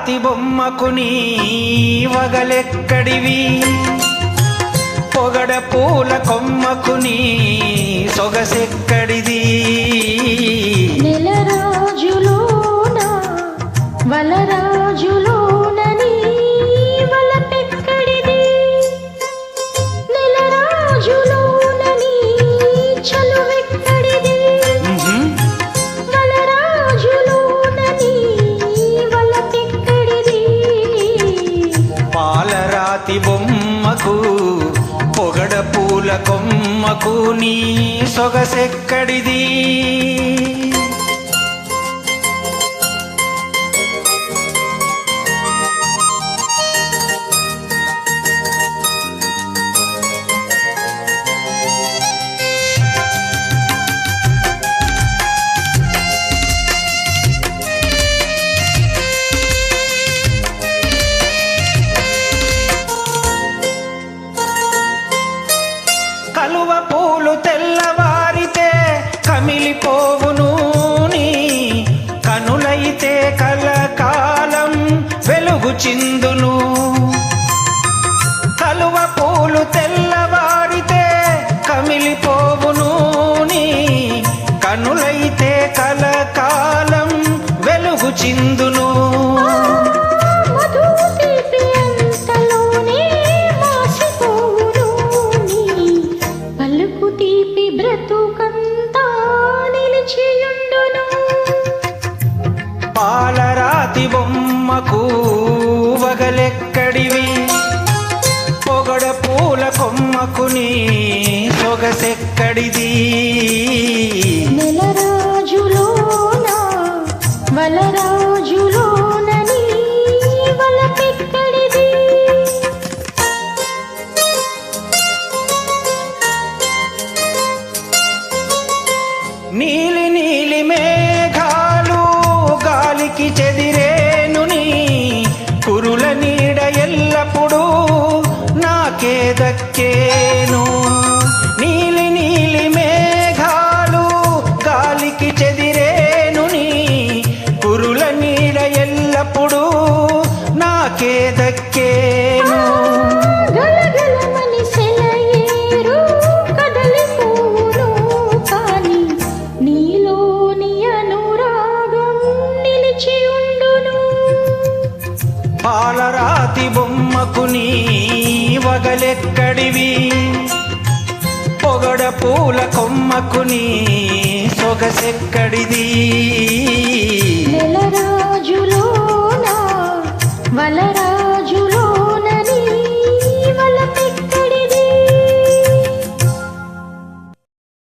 పాలరాతి బొమ్మకు నీ వగలెక్కడివి పొగడ పూల కొమ్మకు నీ సొగసెక్కడిది నెల రాజులోన వలరాజులోన నీ వలపెక్కడిది నెల రాజులోన నీ చలువెక్కడిది వలరాజులోన నీ వలపెక్కడిది పాలరాతి బొమ్మకు పొగడ పూల కొమ్మకు నీ సొగసెక్కడిది కలువ పూలు తెల్లవారితే కమిలిపోవును నీ కనులైతే కలకాలం వెలుగు చిందును కలువ పూలు తెల్లవారితే కమిలిపోవును నీ కనులైతే కలకాలం వెలుగు చిందును పాలరాతి బొమ్మకు వగలెక్కడివి పొగడ పూల కొమ్మకు నీ సొగసెక్కడిది నెల రాజులోన వలరాజులోన నీ వలపెక్కడిది నీలి నీలి మేఘాలు గాలికి చెదిరేను నీ కురుల నీడ ఎల్లప్పుడూ నాకే దక్కేను నీలి నీలి మేఘాలు గాలికి చెదిరేను నీ కురుల నీడ ఎల్లప్పుడూ నాకే దక్కేను గలగలమని సెలయేరు కదలిపోవును కాని నీలోని అనురాగం నిలిచి ఉండును పాలరాతి బొమ్మకు నీ వగలెక్కడివి పొగడ పూల కొమ్మకు నీ సొగసెక్కడిది నెల రాజులోన వలరా